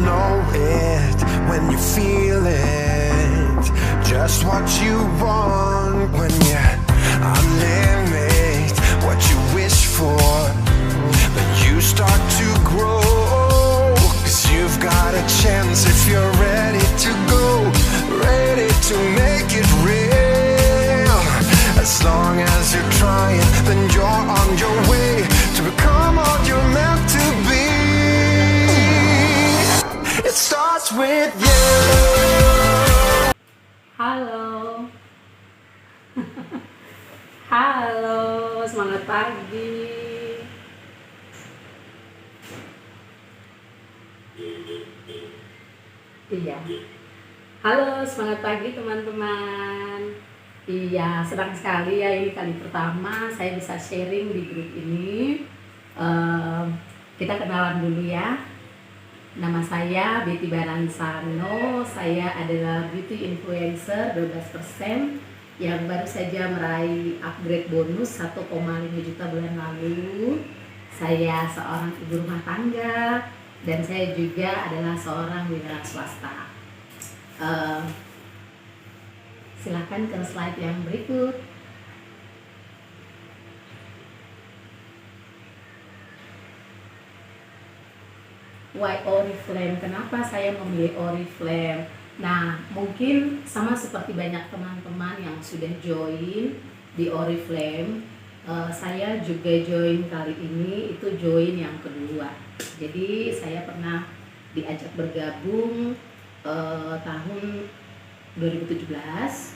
know it when you feel it. Just what you want when you unlimit what you wish for. But you start to grow, 'cause you've got a chance if you're ready to go, ready to make it real. As long as you're trying, then you're on your way to become all you're meant to be. It starts with you. Halo. Halo, semangat pagi. Iya. Halo, semangat pagi teman-teman. Iya, senang sekali ya, ini kali pertama saya bisa sharing di grup ini. Kita kenalan dulu ya. Nama saya Betty Baransano. Saya adalah beauty influencer 12% yang baru saja meraih upgrade bonus 1,5 juta bulan lalu. Saya seorang ibu rumah tangga dan saya juga adalah seorang wira swasta. Silakan ke slide yang berikut. Why Oriflame? Kenapa saya memilih Oriflame? Nah, mungkin sama seperti banyak teman-teman yang sudah join di Oriflame, saya juga join kali ini, itu join yang kedua. Jadi saya pernah diajak bergabung tahun 2017.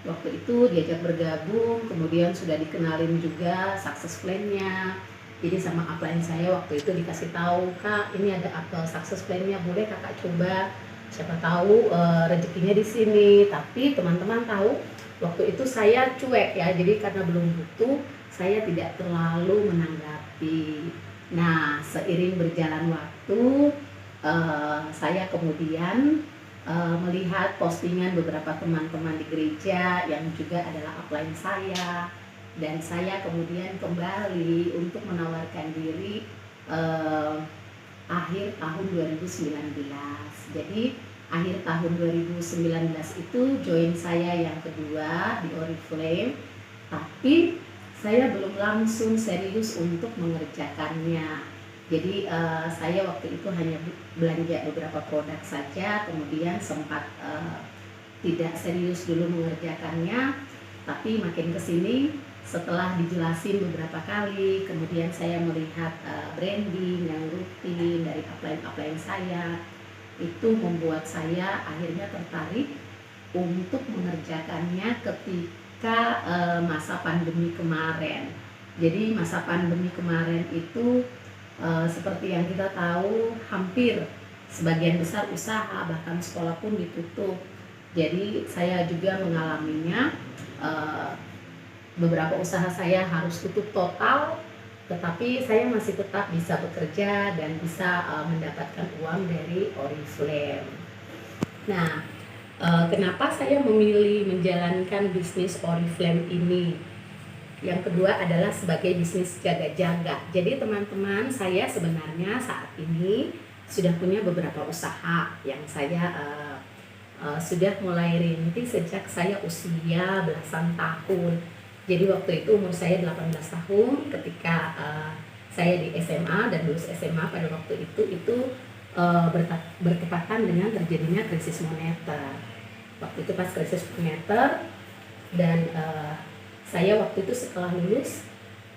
Waktu itu diajak bergabung, kemudian sudah dikenalin juga success plan-nya. Jadi sama upline saya waktu itu dikasih tahu, Kak, ini ada success plan-nya, boleh Kakak coba. Siapa tahu rezekinya di sini. Tapi teman-teman tahu waktu itu saya cuek ya, jadi karena belum butuh saya tidak terlalu menanggapi. Nah, seiring berjalan waktu saya kemudian melihat postingan beberapa teman-teman di gereja yang juga adalah upline saya, dan saya kemudian kembali untuk menawarkan diri akhir tahun 2019. Jadi akhir tahun 2019 itu join saya yang kedua di Oriflame, tapi saya belum langsung serius untuk mengerjakannya. Jadi saya waktu itu hanya belanja beberapa produk saja, kemudian sempat tidak serius dulu mengerjakannya. Tapi makin kesini setelah dijelasin beberapa kali, kemudian saya melihat branding yang rutin dari upline-upline saya, itu membuat saya akhirnya tertarik untuk mengerjakannya ketika masa pandemi kemarin. Jadi masa pandemi kemarin itu seperti yang kita tahu, hampir sebagian besar usaha bahkan sekolah pun ditutup. Jadi saya juga mengalaminya. Beberapa usaha saya harus tutup total, tetapi saya masih tetap bisa bekerja dan bisa mendapatkan uang dari Oriflame. Nah, kenapa saya memilih menjalankan bisnis Oriflame ini? Yang kedua adalah sebagai bisnis jaga-jaga. Jadi teman-teman, saya sebenarnya saat ini sudah punya beberapa usaha yang saya sudah mulai rintis sejak saya usia belasan tahun. Jadi waktu itu umur saya 18 tahun ketika saya di SMA dan lulus SMA pada waktu itu bertepatan dengan terjadinya krisis moneter. Waktu itu pas krisis moneter, dan saya waktu itu setelah lulus,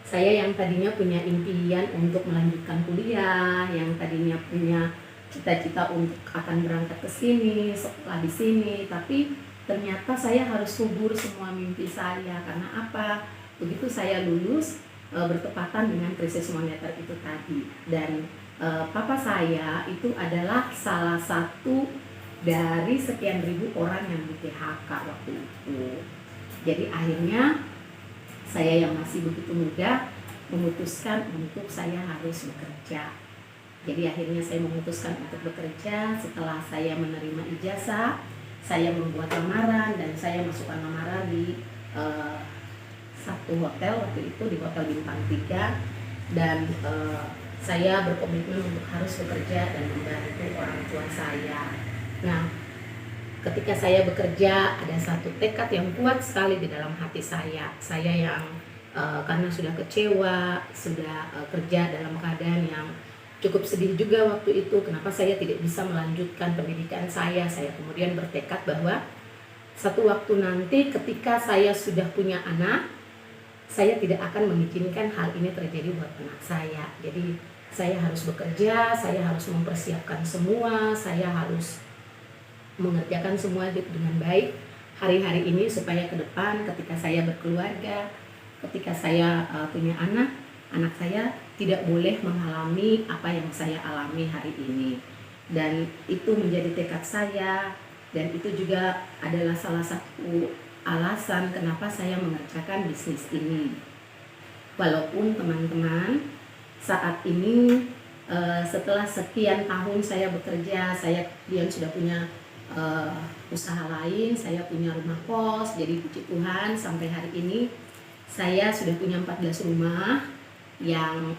saya yang tadinya punya impian untuk melanjutkan kuliah, yang tadinya punya cita-cita untuk akan berangkat ke sini, sekolah di sini, tapi ternyata saya harus kubur semua mimpi saya. Karena apa? Begitu saya lulus bertepatan dengan krisis moneter itu tadi, dan papa saya itu adalah salah satu dari sekian ribu orang yang di PHK waktu itu. Jadi akhirnya saya yang masih begitu muda memutuskan untuk saya harus bekerja. Jadi akhirnya saya memutuskan untuk bekerja. Setelah saya menerima ijazah, saya membuat lamaran dan saya masukkan lamaran di satu hotel waktu itu, di Hotel Bintang 3, dan saya berkomitmen untuk harus bekerja dan membantu orang tua saya. Nah, ketika saya bekerja, ada satu tekad yang kuat sekali di dalam hati saya. Saya yang karena sudah kecewa, sudah kerja dalam keadaan yang cukup sedih juga waktu itu. Kenapa saya tidak bisa melanjutkan pendidikan saya? Saya kemudian bertekad bahwa satu waktu nanti ketika saya sudah punya anak, saya tidak akan mengizinkan hal ini terjadi buat anak saya. Jadi saya harus bekerja, saya harus mempersiapkan semua, saya harus mengerjakan semua dengan baik hari-hari ini supaya ke depan ketika saya berkeluarga, ketika saya punya anak saya tidak boleh mengalami apa yang saya alami hari ini. Dan itu menjadi tekad saya, dan itu juga adalah salah satu alasan kenapa saya mengerjakan bisnis ini. Walaupun teman-teman, saat ini setelah sekian tahun saya bekerja, saya kemudian sudah punya usaha lain, saya punya rumah kos. Jadi puji Tuhan sampai hari ini saya sudah punya 14 rumah yang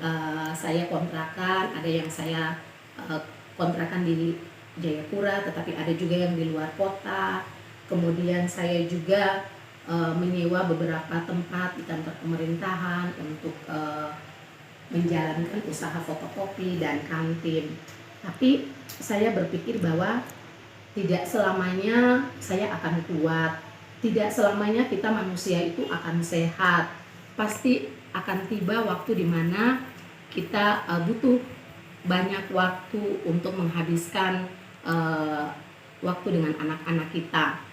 saya kontrakan. Ada yang saya kontrakan di Jayapura, tetapi ada juga yang di luar kota. Kemudian saya juga menyewa beberapa tempat di kantor pemerintahan untuk menjalankan usaha fotokopi dan kantin. Tapi saya berpikir bahwa tidak selamanya saya akan kuat, tidak selamanya kita manusia itu akan sehat. Pasti akan tiba waktu di mana kita butuh banyak waktu untuk menghabiskan waktu dengan anak-anak kita.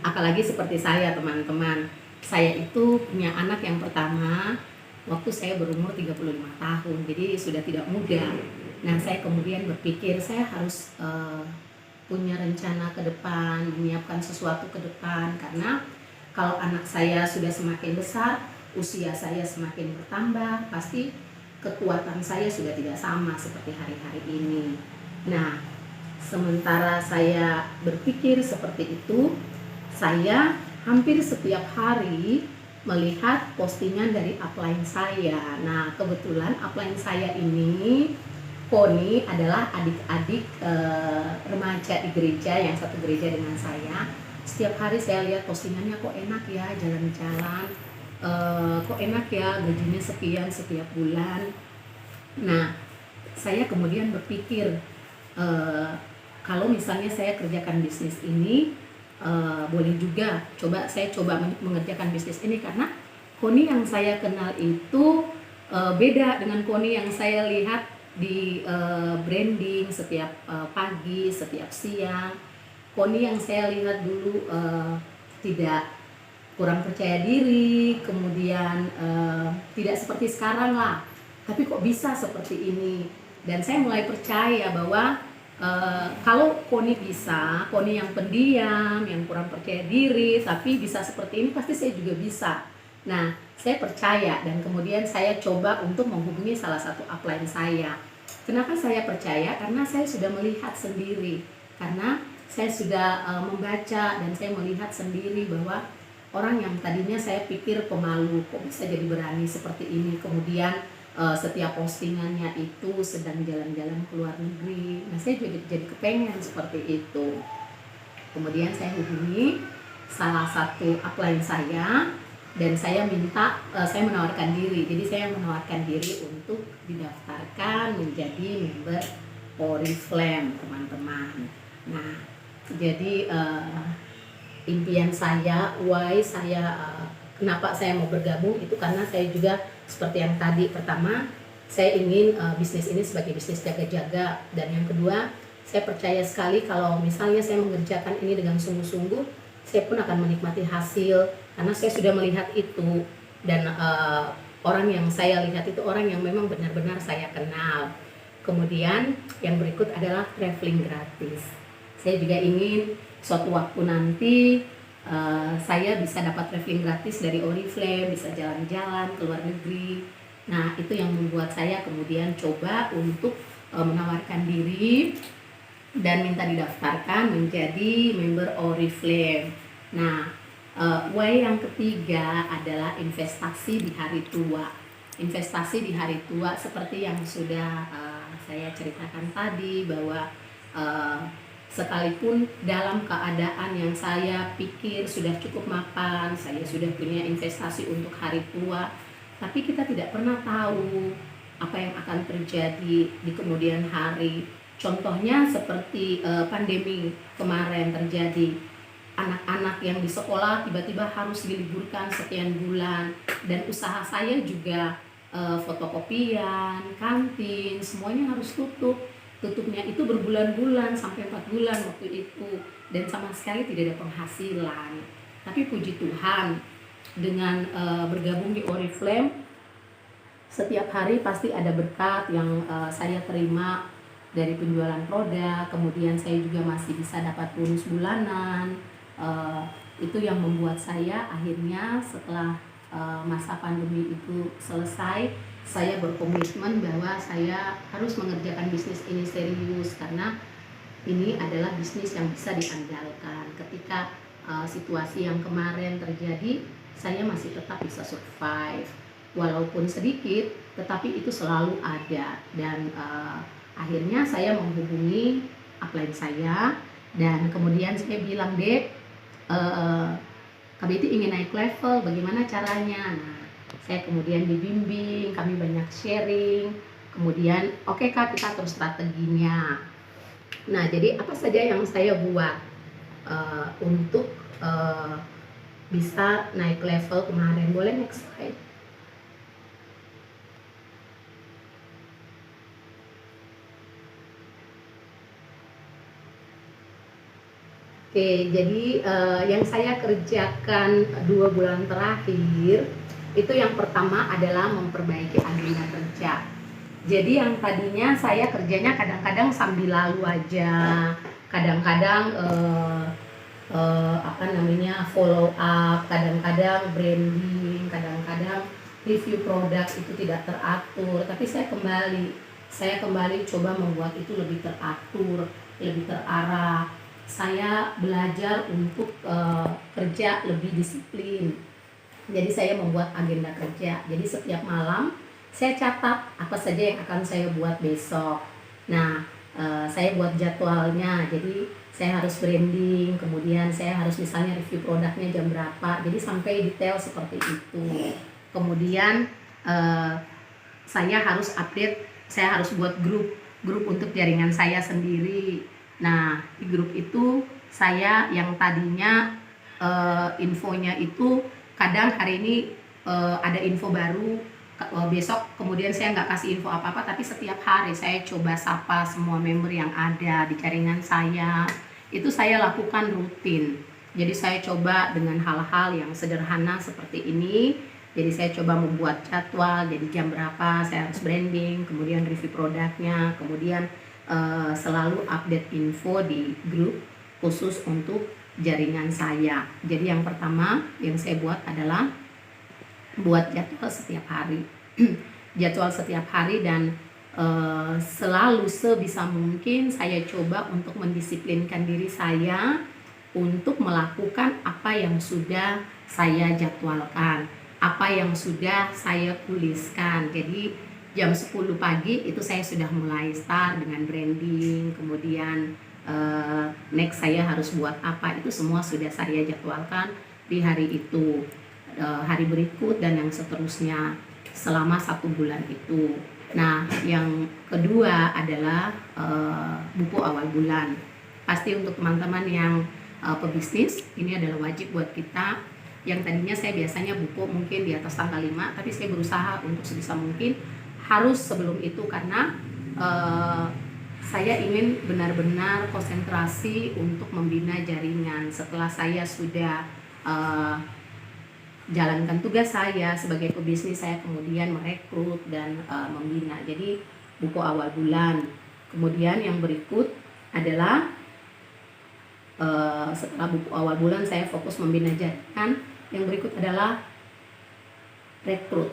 Apalagi seperti saya, teman-teman. Saya itu punya anak yang pertama waktu saya berumur 35 tahun, jadi sudah tidak muda. Nah, saya kemudian berpikir saya harus punya rencana ke depan, menyiapkan sesuatu ke depan, karena kalau anak saya sudah semakin besar, usia saya semakin bertambah, pasti kekuatan saya sudah tidak sama seperti hari-hari ini. Nah, sementara saya berpikir seperti itu, saya hampir setiap hari melihat postingan dari upline saya. Nah, kebetulan upline saya ini Koni adalah adik-adik remaja di gereja yang satu gereja dengan saya. Setiap hari saya lihat postingannya, kok enak ya jalan-jalan, kok enak ya gajinya sekian setiap bulan. Nah, saya kemudian berpikir kalau misalnya saya kerjakan bisnis ini, boleh juga saya coba mengerjakan bisnis ini, karena Koni yang saya kenal itu beda dengan Koni yang saya lihat di branding setiap pagi, setiap siang. Koni yang saya lihat dulu tidak kurang percaya diri, kemudian tidak seperti sekarang lah. Tapi kok bisa seperti ini? Dan saya mulai percaya bahwa kalau Koni bisa, Koni yang pendiam, yang kurang percaya diri, tapi bisa seperti ini, pasti saya juga bisa. Nah, saya percaya dan kemudian saya coba untuk menghubungi salah satu upline saya. Kenapa saya percaya? Karena saya sudah melihat sendiri, karena saya sudah membaca dan saya melihat sendiri bahwa orang yang tadinya saya pikir pemalu, kok bisa jadi berani seperti ini. Kemudian setiap postingannya itu sedang jalan-jalan ke luar negeri. Nah, saya juga jadi kepengen seperti itu. Kemudian saya hubungi salah satu upline saya dan saya menawarkan diri. Jadi saya menawarkan diri untuk didaftarkan menjadi member Oriflame, teman-teman. Nah, jadi impian saya, kenapa saya mau bergabung itu karena saya juga seperti yang tadi, pertama saya ingin bisnis ini sebagai bisnis jaga-jaga, dan yang kedua saya percaya sekali kalau misalnya saya mengerjakan ini dengan sungguh-sungguh, saya pun akan menikmati hasil, karena saya sudah melihat itu, dan orang yang saya lihat itu orang yang memang benar-benar saya kenal. Kemudian yang berikut adalah traveling gratis. Saya juga ingin suatu waktu nanti saya bisa dapat traveling gratis dari Oriflame, bisa jalan-jalan ke luar negeri. Nah, itu yang membuat saya kemudian coba untuk menawarkan diri dan minta didaftarkan menjadi member Oriflame. Nah, Y yang ketiga adalah investasi di hari tua. investasi di hari tua seperti yang sudah saya ceritakan tadi, bahwa sekalipun dalam keadaan yang saya pikir sudah cukup mapan, saya sudah punya investasi untuk hari tua, tapi kita tidak pernah tahu apa yang akan terjadi di kemudian hari. Contohnya seperti pandemi kemarin terjadi, anak-anak yang di sekolah tiba-tiba harus diliburkan sekian bulan, dan usaha saya juga fotokopian, kantin, semuanya harus tutup. Tutupnya itu berbulan-bulan, sampai 4 bulan waktu itu, dan sama sekali tidak ada penghasilan. Tapi puji Tuhan, dengan bergabung di Oriflame, setiap hari pasti ada berkat yang saya terima dari penjualan produk. Kemudian saya juga masih bisa dapat bonus bulanan. Itu yang membuat saya akhirnya setelah masa pandemi itu selesai, saya berkomitmen bahwa saya harus mengerjakan bisnis ini serius, karena ini adalah bisnis yang bisa diandalkan. Ketika situasi yang kemarin terjadi, saya masih tetap bisa survive, walaupun sedikit, tetapi itu selalu ada. Dan akhirnya saya menghubungi upline saya, dan kemudian saya bilang, "Dek, KBT ingin naik level, bagaimana caranya?" Nah, saya kemudian dibimbing, kami banyak sharing, kemudian oke Kak, kita atur strateginya. Nah, jadi apa saja yang saya buat untuk bisa naik level kemarin? Boleh next slide. Oke, jadi yang saya kerjakan 2 bulan terakhir itu, yang pertama adalah memperbaiki agenda kerja. Jadi yang tadinya saya kerjanya kadang-kadang sambil lalu aja, kadang-kadang follow up, kadang-kadang branding, kadang-kadang review produk itu tidak teratur. Tapi saya kembali coba membuat itu lebih teratur, lebih terarah. Saya belajar untuk kerja lebih disiplin. Jadi saya membuat agenda kerja. Jadi setiap malam saya catat apa saja yang akan saya buat besok. Nah, saya buat jadwalnya. Jadi saya harus branding, kemudian saya harus misalnya review produknya jam berapa. Jadi sampai detail seperti itu. Kemudian saya harus update, saya harus buat grup untuk jaringan saya sendiri. Nah, di grup itu saya yang tadinya infonya itu kadang hari ini ada info baru, besok kemudian saya nggak kasih info apa-apa, tapi setiap hari saya coba sapa semua member yang ada di jaringan saya. Itu saya lakukan rutin. Jadi saya coba dengan hal-hal yang sederhana seperti ini. Jadi saya coba membuat jadwal, jadi jam berapa saya harus branding, kemudian review produknya, kemudian selalu update info di grup khusus untuk jaringan saya. Jadi yang pertama yang saya buat adalah buat jadwal setiap hari. Jadwal setiap hari, dan selalu sebisa mungkin saya coba untuk mendisiplinkan diri saya untuk melakukan apa yang sudah saya jadwalkan, apa yang sudah saya tuliskan. Jadi jam 10 pagi itu saya sudah mulai start dengan branding, kemudian next saya harus buat apa, itu semua sudah saya jadwalkan di hari itu, hari berikut dan yang seterusnya selama 1 bulan itu. Nah, yang kedua adalah buku awal bulan. Pasti untuk teman-teman yang pebisnis, ini adalah wajib buat kita. Yang tadinya saya biasanya buku mungkin di atas tanggal 5, tapi saya berusaha untuk sebisa mungkin harus sebelum itu, karena saya ingin benar-benar konsentrasi untuk membina jaringan. Setelah saya sudah jalankan tugas saya sebagai pebisnis, saya kemudian merekrut dan membina. Jadi buku awal bulan. Kemudian yang berikut adalah setelah buku awal bulan saya fokus membina jaringan. Yang berikut adalah rekrut.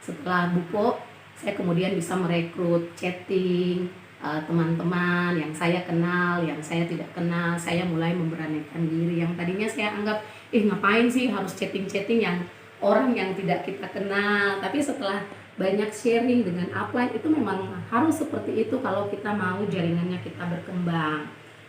Setelah buku, saya kemudian bisa merekrut, chatting teman-teman yang saya kenal, yang saya tidak kenal. Saya mulai memberanikan diri. Yang tadinya saya anggap ngapain sih harus chatting-chatting yang orang yang tidak kita kenal. Tapi setelah banyak sharing dengan upline, itu memang harus seperti itu kalau kita mau jaringannya kita berkembang.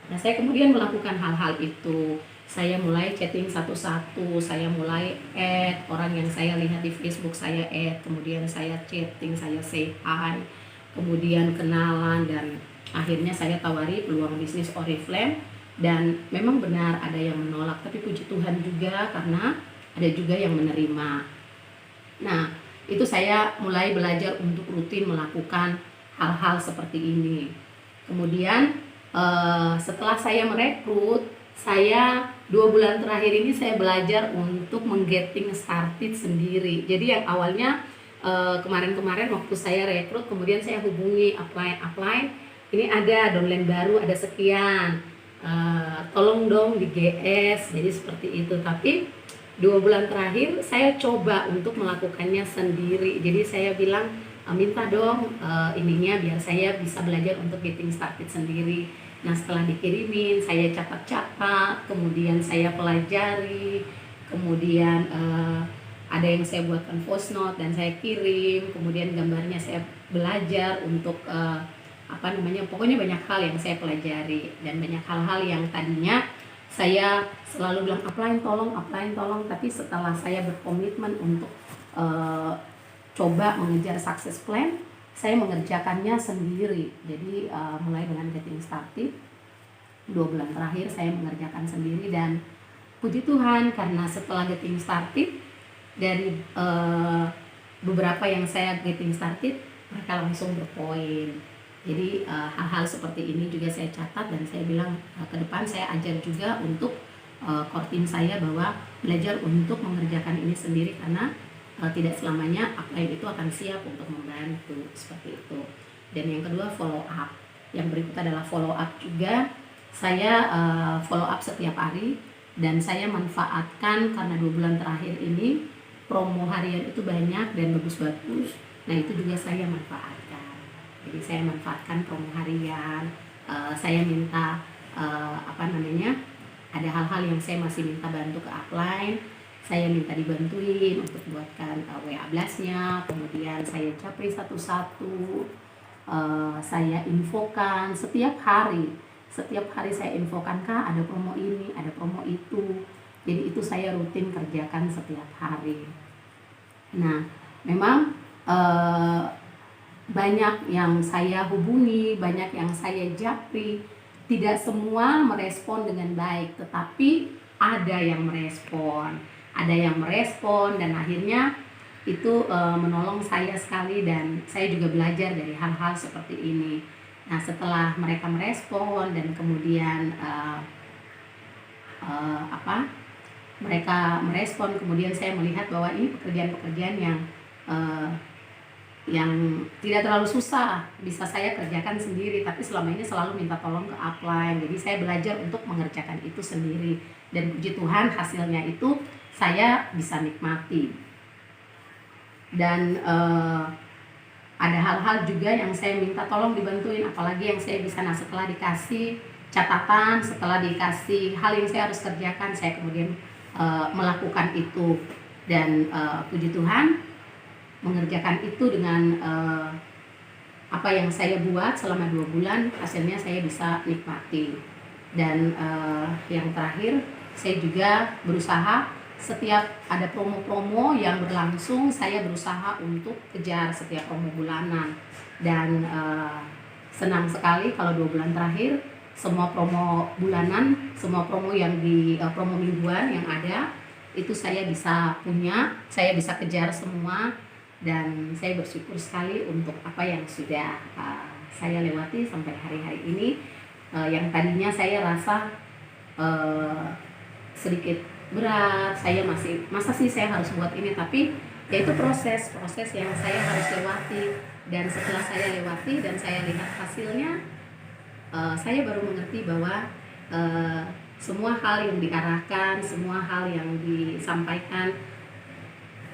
Nah, saya kemudian melakukan hal-hal itu. Saya mulai chatting satu-satu, saya mulai add orang yang saya lihat di Facebook, saya add, kemudian saya chatting, saya say hi, kemudian kenalan, dan akhirnya saya tawari peluang bisnis Oriflame. Dan memang benar ada yang menolak, tapi puji Tuhan juga karena ada juga yang menerima. Nah, itu saya mulai belajar untuk rutin melakukan hal-hal seperti ini. Kemudian setelah saya merekrut, saya 2 bulan terakhir ini saya belajar untuk menggetting started sendiri. Jadi yang awalnya kemarin-kemarin waktu saya rekrut, kemudian saya hubungi upline, ini ada downline baru, ada sekian, tolong dong di GS. Jadi seperti itu. Tapi 2 bulan terakhir saya coba untuk melakukannya sendiri. Jadi saya bilang minta dong ininya biar saya bisa belajar untuk getting started sendiri. Nah, setelah dikirimin saya catat-catat, kemudian saya pelajari, kemudian ada yang saya buatkan voice note dan saya kirim, kemudian gambarnya saya belajar untuk pokoknya banyak hal yang saya pelajari, dan banyak hal-hal yang tadinya saya selalu bilang upline tolong, tapi setelah saya berkomitmen untuk coba mengejar success plan, saya mengerjakannya sendiri. Jadi mulai dengan getting started, 2 bulan terakhir saya mengerjakan sendiri, dan puji Tuhan karena setelah getting started, dari beberapa yang saya getting started, mereka langsung berpoin. Jadi hal-hal seperti ini juga saya catat, dan saya bilang ke depan saya ajar juga untuk core team saya bahwa belajar untuk mengerjakan ini sendiri, karena tidak selamanya upline itu akan siap untuk membantu, seperti itu. Dan yang kedua, follow up. Yang berikut adalah follow up juga. Saya follow up setiap hari, dan saya manfaatkan karena 2 bulan terakhir ini promo harian itu banyak dan bagus-bagus. Nah, itu juga saya manfaatkan. Jadi saya manfaatkan promo harian, saya minta ada hal-hal yang saya masih minta bantu ke upline, saya minta dibantuin untuk buatkan WA blast-nya, kemudian saya japri satu-satu, saya infokan setiap hari saya infokan, Kak ada promo ini, ada promo itu. Jadi itu saya rutin kerjakan setiap hari. Nah, memang banyak yang saya hubungi, banyak yang saya japri, tidak semua merespon dengan baik, tetapi ada yang merespon, dan akhirnya itu menolong saya sekali, dan saya juga belajar dari hal-hal seperti ini. Nah, setelah mereka merespon dan kemudian mereka merespon, kemudian saya melihat bahwa ini pekerjaan-pekerjaan yang tidak terlalu susah, bisa saya kerjakan sendiri, tapi selama ini selalu minta tolong ke upline. Jadi saya belajar untuk mengerjakan itu sendiri, dan puji Tuhan hasilnya itu saya bisa nikmati. Dan ada hal-hal juga yang saya minta tolong dibantuin, apalagi yang saya bisa. Nah, setelah dikasih catatan, setelah dikasih hal yang saya harus kerjakan, saya kemudian melakukan itu, dan puji Tuhan mengerjakan itu dengan apa yang saya buat selama 2 bulan, hasilnya saya bisa nikmati. Dan yang terakhir, saya juga berusaha setiap ada promo-promo yang berlangsung, saya berusaha untuk kejar setiap promo bulanan. Dan senang sekali kalau 2 bulan terakhir semua promo bulanan, semua promo yang di promo mingguan yang ada itu saya bisa punya, saya bisa kejar semua. Dan saya bersyukur sekali untuk apa yang sudah saya lewati sampai hari-hari ini. Yang tadinya saya rasa sedikit berat, saya masa sih saya harus buat ini, tapi ya itu proses yang saya harus lewati. Dan setelah saya lewati dan saya lihat hasilnya, saya baru mengerti bahwa semua hal yang diarahkan, semua hal yang disampaikan,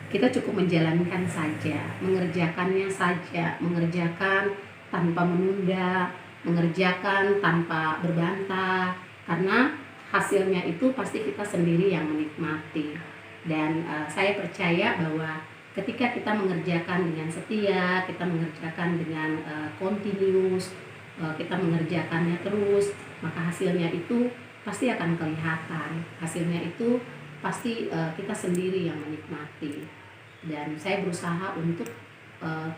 kita cukup menjalankan saja, mengerjakannya saja, mengerjakan tanpa menunda, mengerjakan tanpa berbantah, karena hasilnya itu pasti kita sendiri yang menikmati. Dan saya percaya bahwa ketika kita mengerjakan dengan setia, kita mengerjakan dengan continuous, kita mengerjakannya terus, maka hasilnya itu pasti akan kelihatan. Hasilnya itu pasti kita sendiri yang menikmati. Dan saya berusaha untuk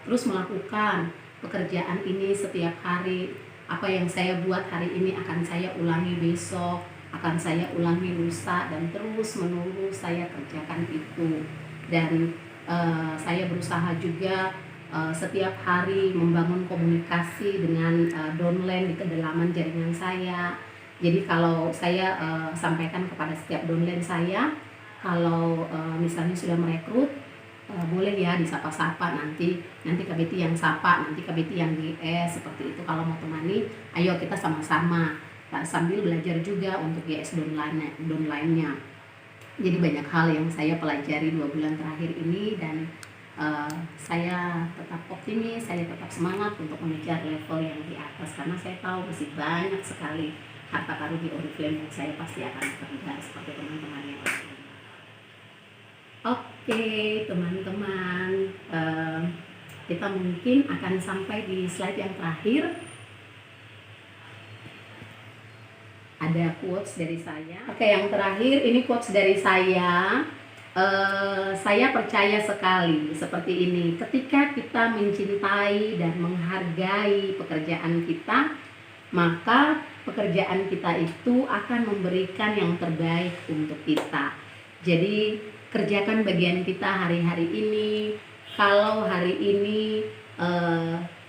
terus melakukan pekerjaan ini setiap hari. Apa yang saya buat hari ini akan saya ulangi besok, akan saya ulangi lusa, dan terus menerus saya kerjakan itu. Dan saya berusaha juga setiap hari membangun komunikasi dengan downline di kedalaman jaringan saya. Jadi kalau saya sampaikan kepada setiap downline saya, kalau misalnya sudah merekrut, boleh ya disapa-sapa, nanti Kak Betty yang sapa, nanti Kak Betty yang GS, seperti itu. Kalau mau temani, ayo kita sama-sama, sambil belajar juga untuk GS downline-nya. Jadi banyak hal yang saya pelajari 2 bulan terakhir ini, dan saya tetap optimis, saya tetap semangat untuk mengejar level yang di atas, karena saya tahu masih banyak sekali harta karun di Oriflame yang saya pasti akan kerja seperti teman-teman yang lain. Oke teman-teman, kita mungkin akan sampai di slide yang terakhir. Ada quotes dari saya. Oke, yang terakhir ini quotes dari saya. Saya percaya sekali seperti ini: ketika kita mencintai dan menghargai pekerjaan kita, maka pekerjaan kita itu akan memberikan yang terbaik untuk kita. Jadi kerjakan bagian kita hari-hari ini. Kalau hari ini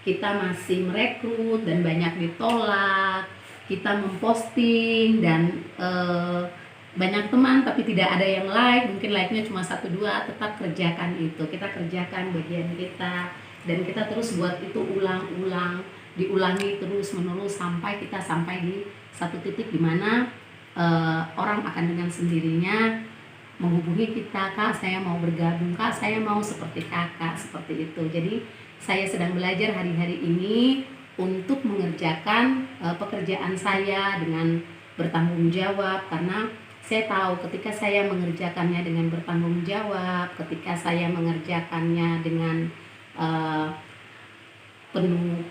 kita masih merekrut dan banyak ditolak, kita memposting dan banyak teman tapi tidak ada yang like, mungkin like-nya cuma 1-2, tetap kerjakan itu. Kita kerjakan bagian kita dan kita terus buat itu ulang-ulang, diulangi terus menerus sampai kita sampai di satu titik di mana orang akan dengan sendirinya menghubungi kita, Kak saya mau bergabung, Kak saya mau seperti kakak, seperti itu. Jadi saya sedang belajar hari-hari ini untuk mengerjakan pekerjaan saya dengan bertanggung jawab, karena saya tahu ketika saya mengerjakannya dengan bertanggung jawab, ketika saya mengerjakannya dengan penuh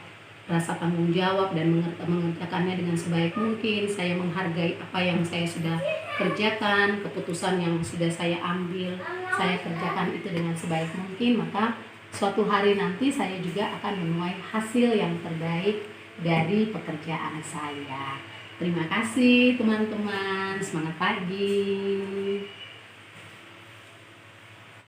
rasa tanggung jawab dan mengerjakannya dengan sebaik mungkin, saya menghargai apa yang saya sudah kerjakan, keputusan yang sudah saya ambil, saya kerjakan itu dengan sebaik mungkin, maka suatu hari nanti saya juga akan menuai hasil yang terbaik dari pekerjaan saya. Terima kasih teman-teman, semangat pagi.